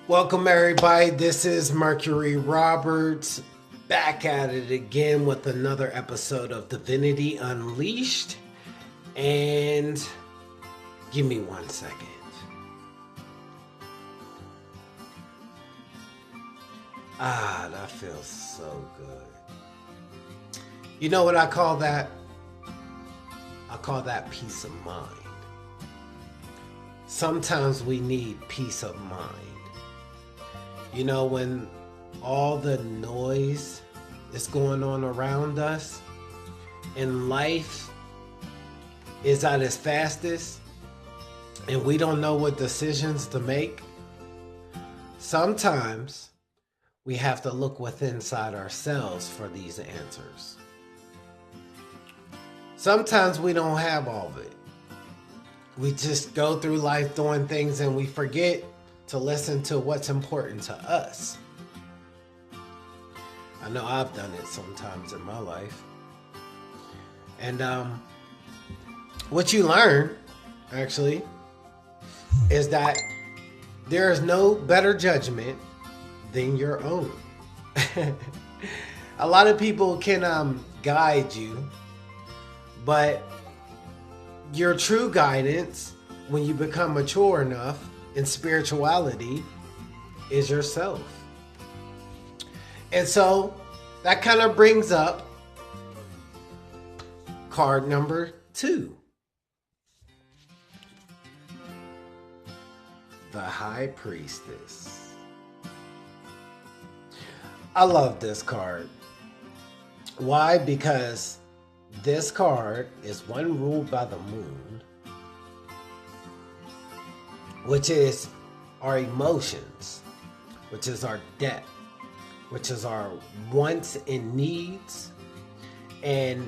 Welcome everybody, this is Mercury Roberts, back at it again with another episode of Divinity Unleashed. And give me 1 second. That feels so good. You know what I call that? I call that peace of mind. Sometimes we need peace of mind. You know, when all the noise is going on around us and life is at its fastest and we don't know what decisions to make, sometimes we have to look within inside ourselves for these answers. Sometimes we don't have all of it. We just go through life doing things and we forget to listen to what's important to us. I know I've done it sometimes in my life. And what you learn, actually, is that there is no better judgment than your own. A lot of people can guide you, but your true guidance, when you become mature enough in spirituality, is yourself. And so that kind of brings up card number 2. The High Priestess. I love this card. Why? Because this card is one ruled by the moon, which is our emotions, which is our depth, which is our wants and needs, and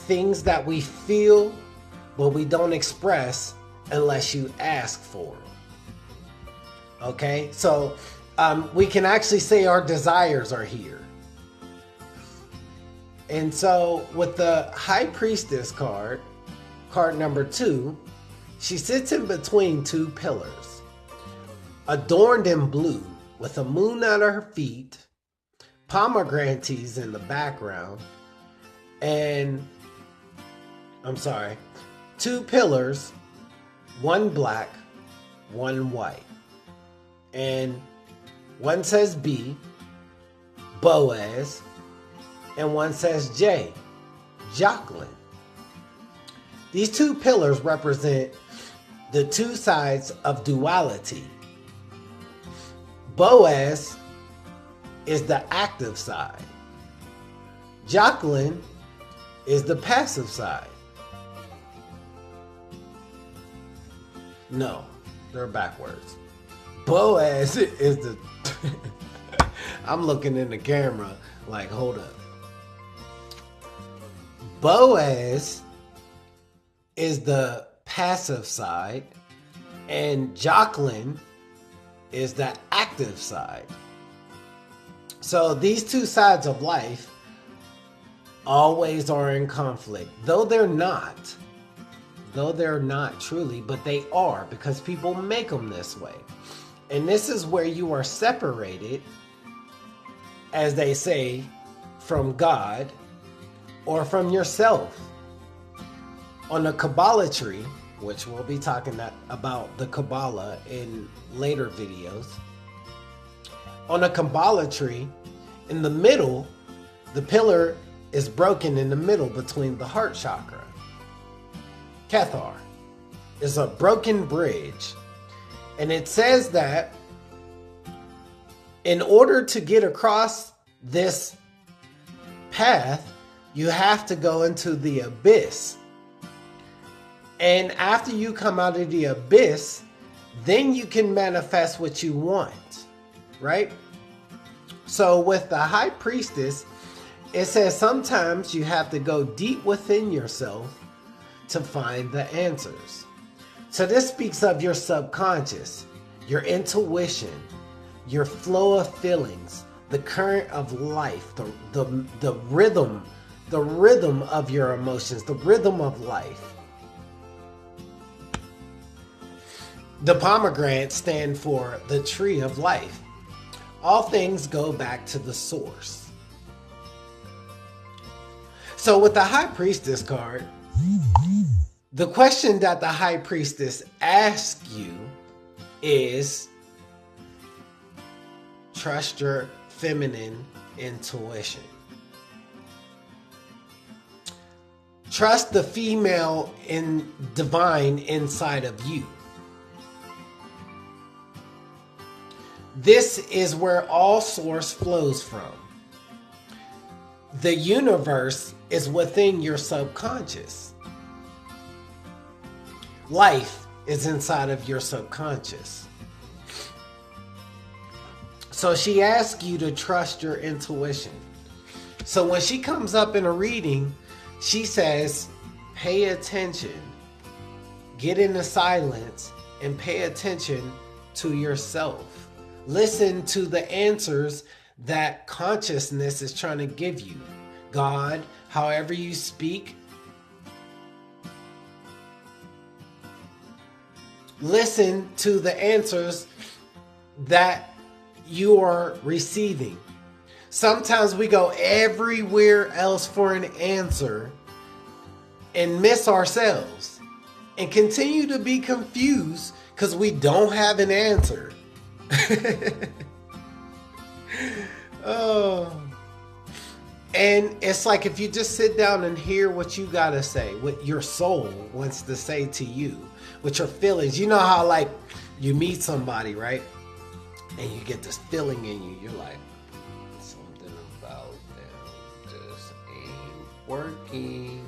things that we feel but we don't express unless you ask for them. Okay, so we can actually say our desires are here. And so with the High Priestess card, card number 2, she sits in between two pillars, adorned in blue, with a moon at her feet, pomegranates in the background, and, two pillars, one black, one white. And one says B, Boaz, and one says J, Jacqueline. These two pillars represent the two sides of duality. Boaz is the active side. Jacqueline is the passive side. No, they're backwards. Boaz is the... I'm looking in the camera like, hold up. Boaz is the passive side, and Jacqueline is the active side. So these two sides of life always are in conflict, though they're not truly, but they are, because people make them this way. And this is where you are separated, as they say, from God or from yourself. On the Kabbalah tree, which we'll be talking about the Kabbalah in later videos. On a Kabbalah tree, in the middle, the pillar is broken in the middle between the heart chakra. Kethar is a broken bridge. And it says that in order to get across this path, you have to go into the abyss. And after you come out of the abyss, then you can manifest what you want, right? So with the High Priestess, it says sometimes you have to go deep within yourself to find the answers. So this speaks of your subconscious, your intuition, your flow of feelings, the current of life, the rhythm of your emotions, the rhythm of life. The pomegranates stand for the tree of life. All things go back to the source. So with the High Priestess card, the question that the High Priestess asks you is, trust your feminine intuition. Trust the female and divine inside of you. This is where all source flows from. The universe is within your subconscious. Life is inside of your subconscious. So she asks you to trust your intuition. So when she comes up in a reading, she says, pay attention, get into silence, and pay attention to yourself. Listen to the answers that consciousness is trying to give you. God, however you speak, listen to the answers that you are receiving. Sometimes we go everywhere else for an answer and miss ourselves and continue to be confused because we don't have an answer. Oh. And it's like if you just sit down and hear what you gotta say, what your soul wants to say to you, with your feelings. You know how like you meet somebody, right? And you get this feeling in you. You're like, something about them just ain't working.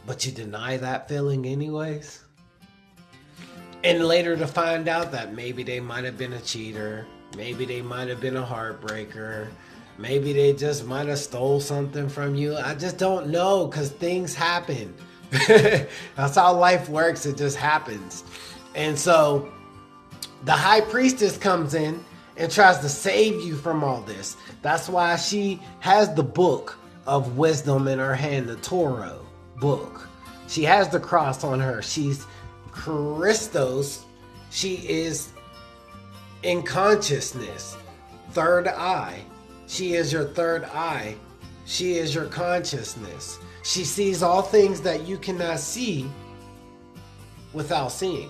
But you deny that feeling anyways. And later to find out that maybe they might have been a cheater. Maybe they might have been a heartbreaker. Maybe they just might have stole something from you. I just don't know, because things happen. That's how life works. It just happens. And so the High Priestess comes in and tries to save you from all this. That's why she has the book of wisdom in her hand, the Torah book. She has the cross on her. She's Christos. She is in consciousness. Third eye. She is your third eye. She is your consciousness. She sees all things that you cannot see without seeing.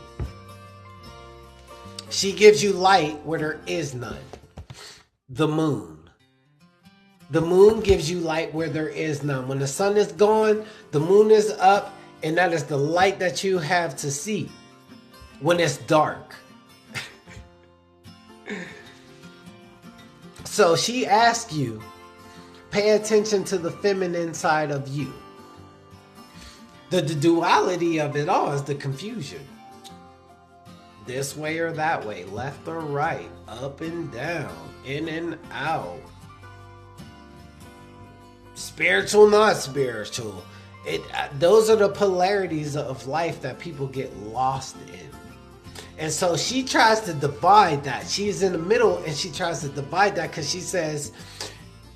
She gives you light where there is none. The moon. The moon gives you light where there is none. When the sun is gone, the moon is up, and that is the light that you have to see when it's dark. So she asks you, pay attention to the feminine side of you. The duality of it all is the confusion. This way or that way, left or right, up and down, in and out. Spiritual, not spiritual. Those are the polarities of life that people get lost in. And so she tries to divide that. She's in the middle and she tries to divide that because she says,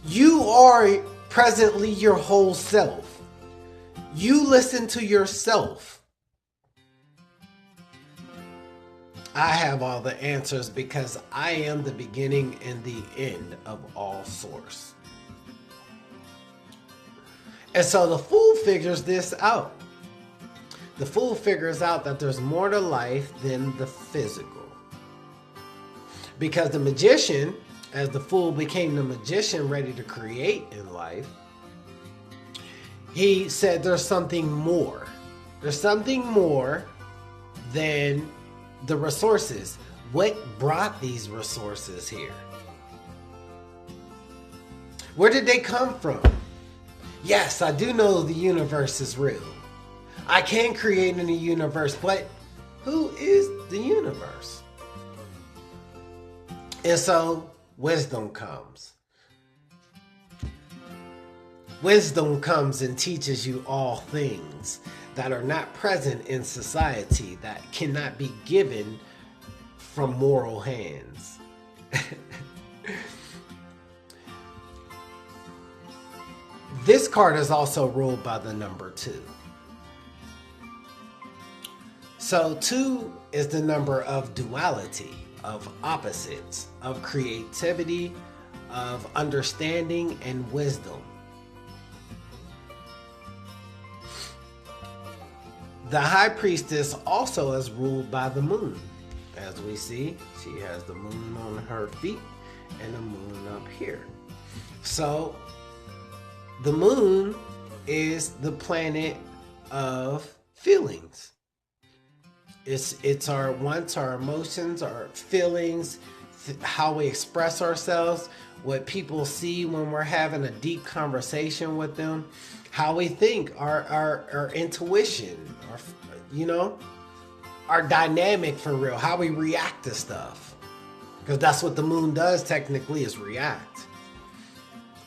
you are presently your whole self. You listen to yourself. I have all the answers because I am the beginning and the end of all source. And so the Fool figures this out. The Fool figures out that there's more to life than the physical. Because the magician, as the Fool became the magician ready to create in life, he said there's something more. There's something more than the resources. What brought these resources here? Where did they come from? Yes, I do know the universe is real. I can create in the universe, but who is the universe? And so wisdom comes. Wisdom comes and teaches you all things that are not present in society, that cannot be given from moral hands. This card is also ruled by the number 2. So 2 is the number of duality, of opposites, of creativity, of understanding and wisdom. The High Priestess also is ruled by the moon. As we see, she has the moon on her feet and the moon up here. So the moon is the planet of feelings. It's our wants, our emotions, our feelings, how we express ourselves, what people see when we're having a deep conversation with them, how we think, our intuition, our dynamic for real, how we react to stuff. Because that's what the moon does technically, is react.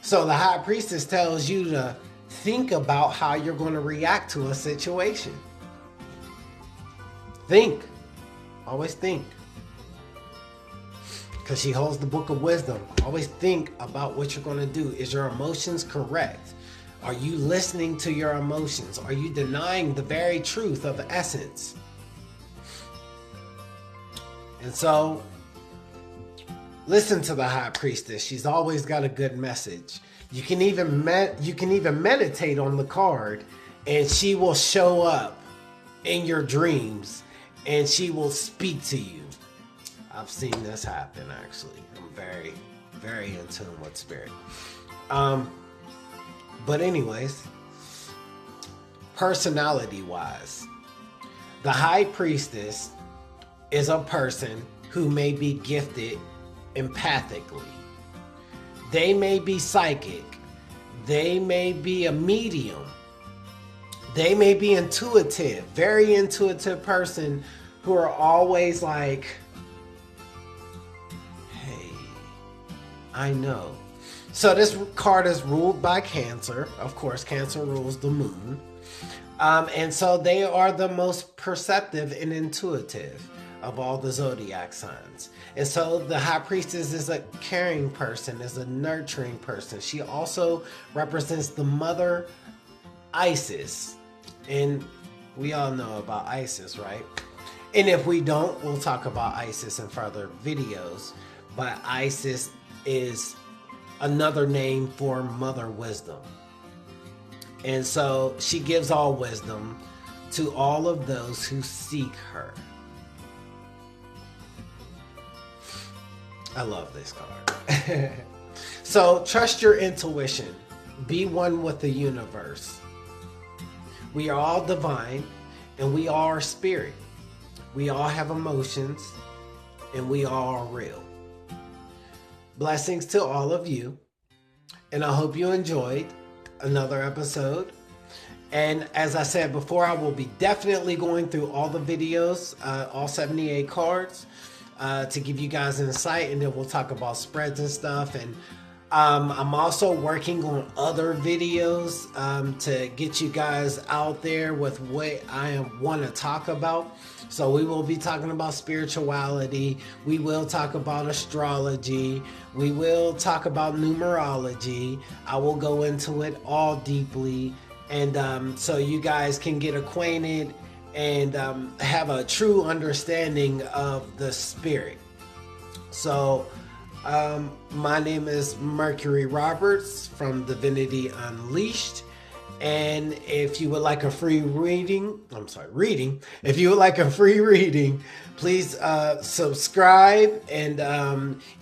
So the High Priestess tells you to think about how you're going to react to a situation. Think. Always think. Because she holds the book of wisdom. Always think about what you're going to do. Is your emotions correct? Are you listening to your emotions? Are you denying the very truth of the essence? And so, listen to the High Priestess. She's always got a good message. You can even meditate on the card, and she will show up in your dreams, and she will speak to you. I've seen this happen, actually. I'm very, very in tune with spirit. But anyways, personality-wise, the High Priestess is a person who may be gifted empathically. They may be psychic. They may be a medium. They may be intuitive, very intuitive person who are always like, hey, I know. So this card is ruled by Cancer. Of course, Cancer rules the moon. And so they are the most perceptive and intuitive of all the zodiac signs. And so the High Priestess is a caring person, is a nurturing person. She also represents the mother, Isis. And we all know about Isis, right? And if we don't, we'll talk about Isis in further videos. But Isis is another name for Mother Wisdom. And so she gives all wisdom to all of those who seek her. I love this card. So trust your intuition. Be one with the universe. We are all divine, and we all are spirit. We all have emotions, and we all are real. Blessings to all of you, and I hope you enjoyed another episode. And as I said before, I will be definitely going through all the videos, all 78 cards, to give you guys insight, and then we'll talk about spreads and stuff. And I'm also working on other videos to get you guys out there with what I want to talk about. So we will be talking about spirituality. We will talk about astrology. We will talk about numerology. I will go into it all deeply. And so you guys can get acquainted and have a true understanding of the spirit. So my name is Mercury Roberts from Divinity Unleashed. And if you would like a free reading, if you would like a free reading, please subscribe and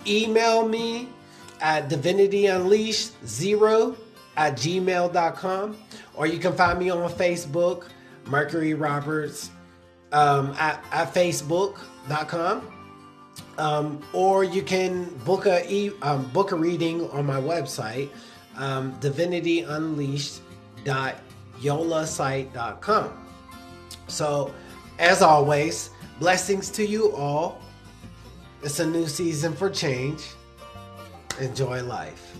email me at divinityunleashed0@gmail.com, or you can find me on Facebook, Mercury Roberts, at facebook.com. Or you can book a reading on my website, divinityunleashed.yolasite.com. So, as always, blessings to you all. It's a new season for change. Enjoy life.